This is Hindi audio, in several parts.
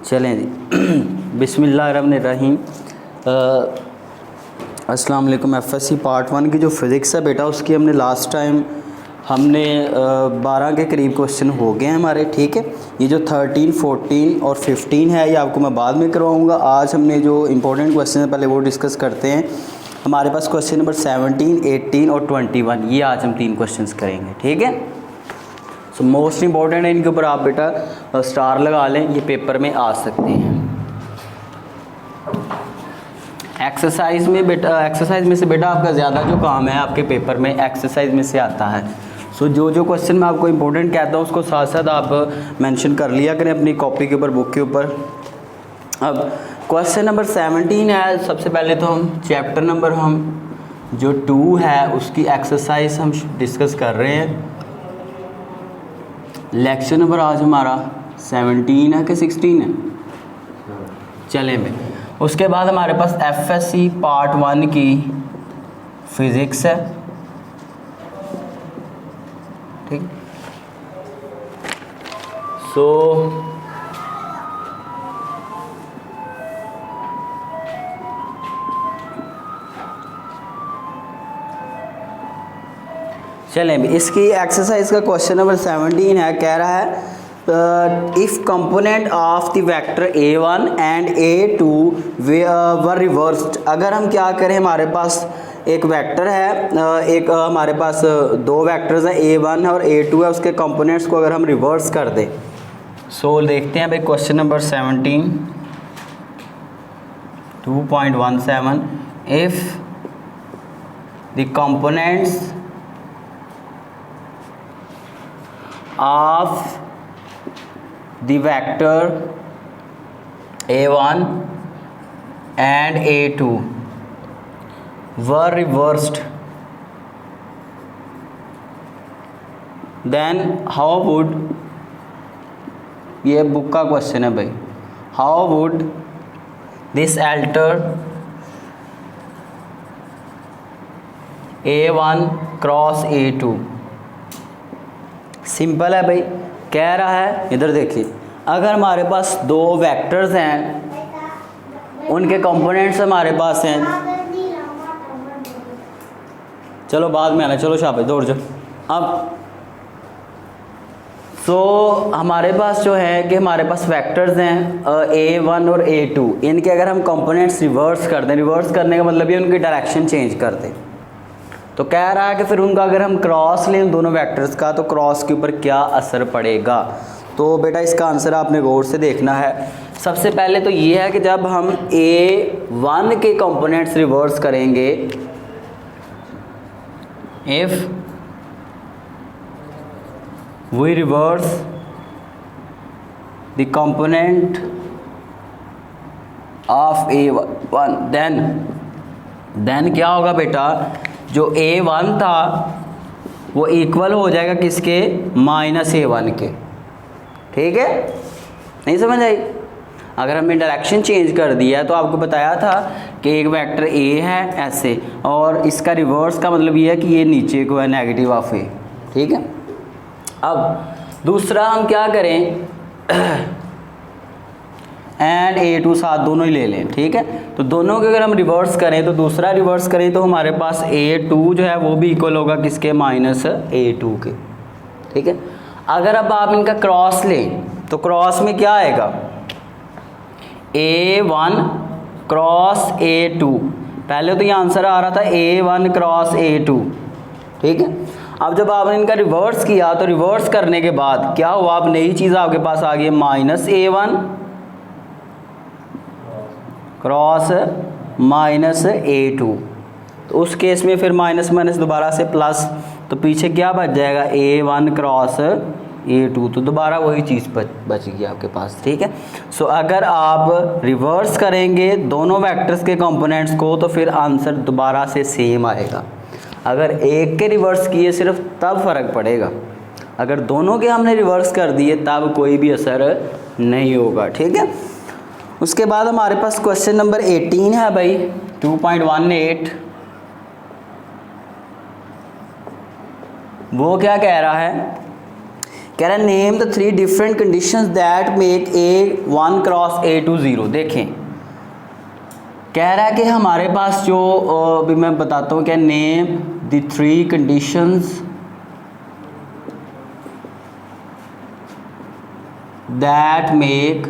चलें जी। बिस्मिल्लाहिर्रहमानिर्रहीम। अस्सलाम वालेकुम। एफएससी पार्ट 1 की जो फ़िज़िक्स है बेटा, उसकी हमने लास्ट टाइम 12 के करीब क्वेश्चन हो गए हैं हमारे। ठीक है, ये जो 13, 14 और 15 है ये आपको मैं बाद में करवाऊँगा। आज हमने जो इम्पोर्टेंट क्वेश्चन है पहले वो डिस्कस करते हैं। हमारे पास क्वेश्चन नंबर 17, 18 और 21, ये आज हम 3 क्वेश्चन करेंगे। ठीक है, सो मोस्ट इम्पॉर्टेंट है, इनके ऊपर आप बेटा स्टार लगा लें, ये पेपर में आ सकते हैं। एक्सरसाइज में से बेटा आपका ज़्यादा जो काम है आपके पेपर में एक्सरसाइज में से आता है। सो जो क्वेश्चन मैं आपको इम्पोर्टेंट कहता हूँ उसको साथ साथ आप मेंशन कर लिया करें अपनी कॉपी के ऊपर, बुक के ऊपर। अब क्वेश्चन नंबर 17 है। सबसे पहले तो हम चैप्टर नंबर जो 2 है उसकी एक्सरसाइज हम डिस्कस कर रहे हैं। लेक्चर नंबर आज हमारा 17 है कि 16 है, चलें भाई। उसके बाद हमारे पास एफएससी पार्ट 1 की फिज़िक्स है। ठीक, सो चलें, इसकी एक्सरसाइज का क्वेश्चन नंबर 17 है। कह रहा है if component of the vector a1 and a2 were reversed. अगर हम क्या करें, हमारे पास एक वेक्टर है, एक हमारे पास 2 वेक्टर्स हैं a1 और a2 है, उसके कंपोनेंट्स को अगर हम रिवर्स कर दें। सो देखते हैं भाई question number 17 2.17। If the components of the vector a1 and a2 were reversed, then how would, ये बुक का क्वेश्चन है भाई, how would this alter a1 cross a2। Simple है भाई, कह रहा है इधर देखिए, अगर हमारे पास 2 वेक्टर्स हैं, उनके कंपोनेंट्स हमारे पास हैं, चलो बाद में आना, चलो शाबाश दौड़ जाओ। अब हमारे पास जो है कि हमारे पास वेक्टर्स हैं a1 और a2, इनके अगर हम कंपोनेंट्स रिवर्स कर दें, रिवर्स करने का मतलब ये उनकी डायरेक्शन चेंज कर दें, तो कह रहा है कि फिर उनका अगर हम क्रॉस लें दोनों वेक्टर्स का, तो क्रॉस के ऊपर क्या असर पड़ेगा। तो बेटा इसका आंसर आपने गौर से देखना है। सबसे पहले तो ये है कि जब हम a1 के कंपोनेंट्स रिवर्स करेंगे, if we reverse the component of a1 then क्या होगा बेटा, जो a1 था वो इक्वल हो जाएगा किसके, -a1 के। ठीक है, नहीं समझ आई। अगर हमने डायरेक्शन चेंज कर दिया तो आपको बताया था कि एक वेक्टर a है ऐसे, और इसका रिवर्स का मतलब ये है कि ये नीचे को है, नेगेटिव ऑफ a। ठीक है, अब दूसरा हम क्या करें, एंड a2 साथ दोनों ही ले लें। ठीक है, तो दोनों के अगर हम रिवर्स करें, तो दूसरा रिवर्स करें तो हमारे पास a2 जो है वो भी इक्वल होगा किसके, -a2 के। ठीक है, अगर अब आप इनका क्रॉस लें तो क्रॉस में क्या आएगा, a1 क्रॉस a2। पहले तो ये आंसर आ रहा था a1 क्रॉस a2। ठीक है, अब जब आपने इनका रिवर्स किया तो रिवर्स करने के बाद क्या हुआ, अब नई चीज़ आपके पास आ गई, -a1 क्रॉस -a2। तो उस केस में फिर माइनस माइनस दोबारा से प्लस, तो पीछे क्या बच जाएगा, a1 क्रॉस a2, तो दोबारा वही चीज़ बच गई आपके पास। ठीक है, सो अगर आप रिवर्स करेंगे दोनों वेक्टर्स के कंपोनेंट्स को तो फिर आंसर दोबारा से सेम आएगा। अगर एक के रिवर्स किए सिर्फ तब फ़र्क पड़ेगा, अगर दोनों के हमने रिवर्स कर दिए तब कोई भी असर नहीं होगा। ठीक है, उसके बाद हमारे पास क्वेश्चन नंबर 18 है भाई, 2.18। वो क्या कह रहा है कह रहा है name the 3 different conditions that make A1 cross A2 0। देखें कह रहा है कि हमारे पास जो अभी मैं बताता हूँ क्या, name the 3 conditions that make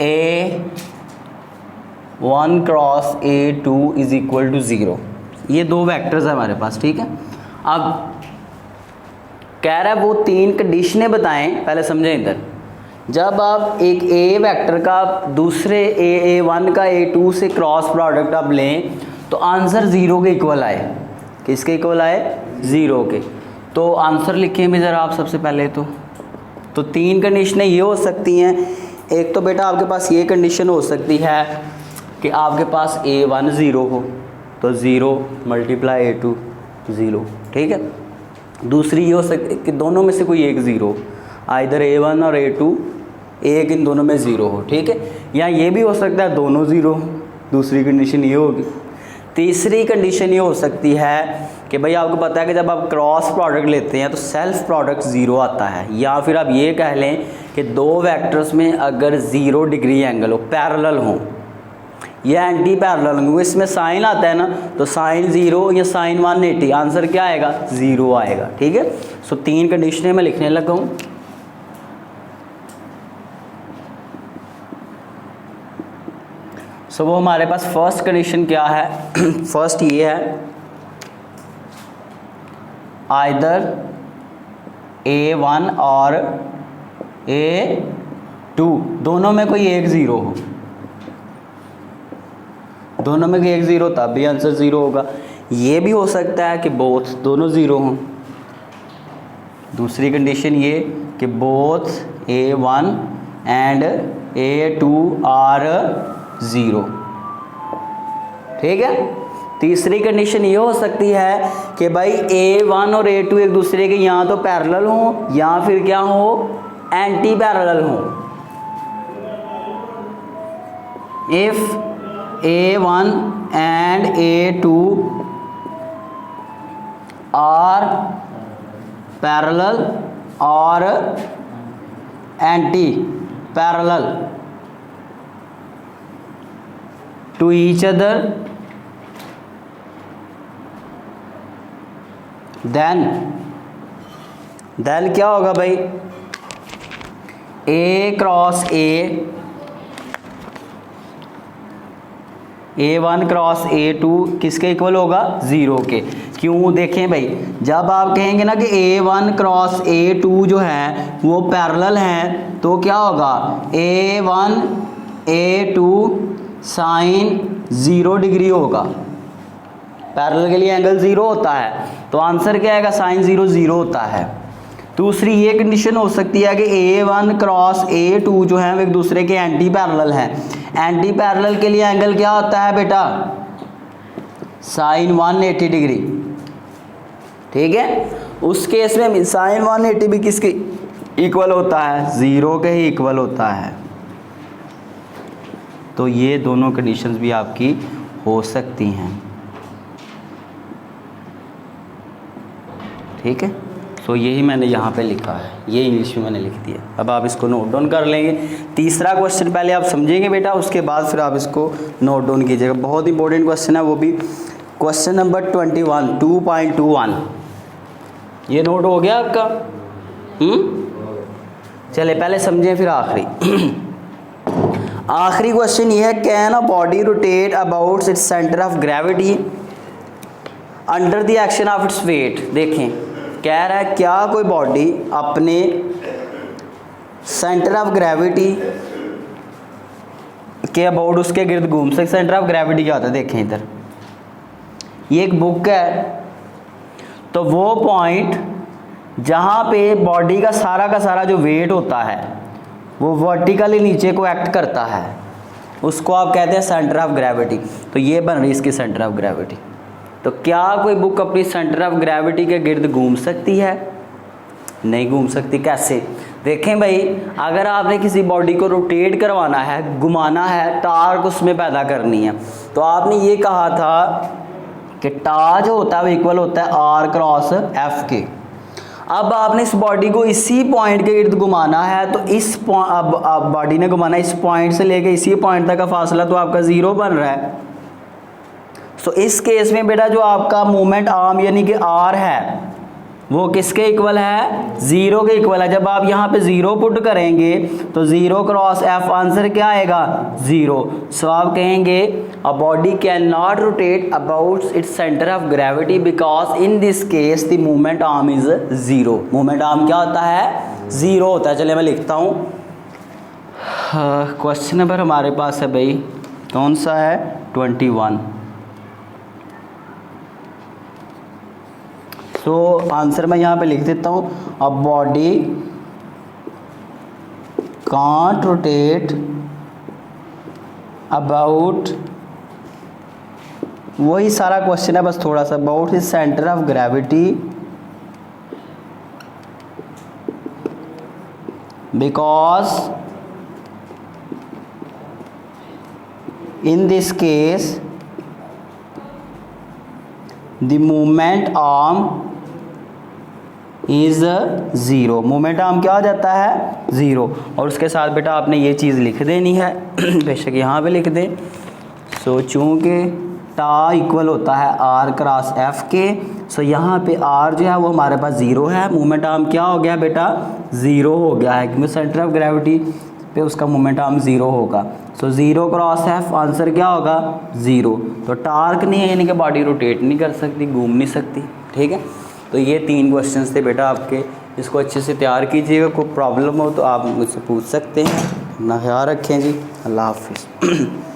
A1 cross A2 is equal to 0। ये 2 वेक्टर्स है हमारे पास, ठीक है। अब कह रहा है वो 3 कंडीशनें बताएं, पहले समझें इधर। जब आप एक A वेक्टर का दूसरे A1 का A2 से क्रॉस प्रोडक्ट आप लें तो आंसर 0 के इक्वल आए। किसके इक्वल आए? 0 के। तो आंसर लिखें भी ज़रा आप सबसे पहले। तो 3 कंडीशनें ये हो सकती हैं। एक तो बेटा आपके पास ये कंडीशन हो सकती है कि आपके पास A1 0 हो तो 0 मल्टीप्लाई A2 0, ठीक है। दूसरी ये हो सकती है कि दोनों में से कोई एक 0, आइदर A1 और A2 एक इन दोनों में 0 हो, ठीक है। या ये भी हो सकता है दोनों 0, दूसरी कंडीशन ये होगी। तीसरी कंडीशन ये हो सकती है कि भाई आपको पता है कि जब आप क्रॉस प्रोडक्ट लेते हैं तो सेल्फ प्रोडक्ट 0 आता है। या फिर आप ये कह लें कि 2 वेक्टर्स में अगर 0 डिग्री एंगल हो, पैरेलल हो या एंटी पैरेलल होंगे, इसमें साइन आता है ना, तो साइन 0 या साइन 180, आंसर क्या आएगा? 0 आएगा, ठीक है। सो 3 कंडीशनें मैं लिखने लगा हूँ। सो वो हमारे पास फर्स्ट कंडीशन क्या है? फर्स्ट ये है आइदर A1 और A2 दोनों में कोई एक 0 हो, दोनों में कोई एक 0 तब भी आंसर 0 होगा। ये भी हो सकता है कि बोथ दोनों 0 हों। दूसरी कंडीशन ये कि both A1 and A2 are 0, ठीक है। तीसरी कंडीशन ये हो सकती है कि भाई A1 और A2 एक दूसरे के या तो पैरेलल हो या फिर क्या हो, एंटी पैरेलल हो। If A1 and A2 are parallel और anti parallel to each other, then क्या होगा भाई? A cross A1 cross A2 किसके इक्वल होगा? 0 के। क्यों? देखें भाई, जब आप कहेंगे ना कि A1 क्रॉस A2 जो है वो पैरेलल हैं तो क्या होगा? A1 A2 साइन 0 डिग्री होगा। पैरेलल के लिए एंगल 0 होता है तो आंसर क्या आएगा? साइन 0 0 होता है। दूसरी ये कंडीशन हो सकती है कि A1 क्रॉस A2 जो है वो एक दूसरे के एंटी पैरेलल हैं। एंटी पैरेलल के लिए एंगल क्या होता है बेटा? साइन 180 डिग्री, ठीक है। उस केस में साइन 180 भी किसके इक्वल होता है? 0 के ही इक्वल होता है। तो ये दोनों कंडीशंस भी आपकी हो सकती हैं, ठीक है। सो यही मैंने यहाँ पे लिखा है, ये इंग्लिश में मैंने लिख दिया। अब आप इसको नोट डाउन कर लेंगे। तीसरा क्वेश्चन पहले आप समझेंगे बेटा, उसके बाद फिर आप इसको नोट डाउन कीजिएगा। बहुत इंपॉर्टेंट क्वेश्चन है, वो भी क्वेश्चन नंबर 21 2.21। ये नोट हो गया आपका? चले पहले समझें फिर आखिरी आखिरी क्वेश्चन ये है, can a body rotate about its centre of gravity under the action of its weight. देखें कह रहा है क्या कोई बॉडी अपने सेंटर ऑफ ग्रेविटी के अबाउट उसके गिर्द घूम सकती? सेंटर ऑफ ग्रेविटी क्या होता है? देखें इधर ये एक बुक है, तो वो पॉइंट जहाँ पे बॉडी का सारा जो वेट होता है वो वर्टिकली नीचे को एक्ट करता है, उसको आप कहते हैं सेंटर ऑफ ग्रेविटी। तो ये बन रही इसकी सेंटर ऑफ ग्रेविटी। तो क्या कोई बुक अपनी सेंटर ऑफ ग्रेविटी के गिर्द घूम सकती है? नहीं घूम सकती। कैसे? देखें भाई, अगर आपने किसी बॉडी को रोटेट करवाना है, घुमाना है, टार्क उसमें पैदा करनी है, तो आपने ये कहा था कि टार्क जो होता है वो इक्वल होता है R क्रॉस F के। अब आपने इस बॉडी को इसी पॉइंट के इर्द घुमाना है, तो इस अब बॉडी ने घुमाना इस पॉइंट से लेके इसी पॉइंट तक का फासला तो आपका 0 बन रहा है। सो इस केस में बेटा जो आपका मोमेंट आर्म यानी कि आर है वो किसके इक्वल है, 0 के इक्वल है। जब आप यहाँ पे 0 पुट करेंगे तो 0 क्रॉस एफ आंसर क्या आएगा, 0। सो आप कहेंगे a body can not rotate about its centre of gravity because in this case the moment arm is 0। Moment arm क्या होता है, 0 होता है। चलिए मैं लिखता हूँ। क्वेश्चन नंबर हमारे पास है भाई, कौन सा है, 21। तो आंसर मैं यहाँ पे लिख देता हूँ, a body can't rotate about, वही सारा क्वेश्चन है बस थोड़ा सा, about his centre of gravity because in this case the moment arm is 0। Moment arm क्या हो जाता है, 0। और उसके साथ बेटा आपने ये चीज़ लिख देनी है बेशक यहाँ पे लिख दें। सो चूँकि टा इक्वल होता है आर क्रॉस एफ के, सो यहाँ पे आर जो है वो हमारे पास 0 है, मोमेंट आर्म क्या हो गया बेटा, 0 हो गया है, क्योंकि सेंटर ऑफ ग्रेविटी पे उसका मोमेंट आर्म 0 होगा। सो 0 क्रॉस एफ आंसर क्या होगा, 0। तो टार्क नहीं है यानी कि बॉडी रोटेट नहीं कर सकती, घूम नहीं सकती। ठीक है, तो ये 3 क्वेश्चंस थे बेटा आपके, इसको अच्छे से तैयार कीजिएगा। कोई प्रॉब्लम हो तो आप मुझसे पूछ सकते हैं। अपना ख्याल रखें जी, अल्लाह हाफिज़।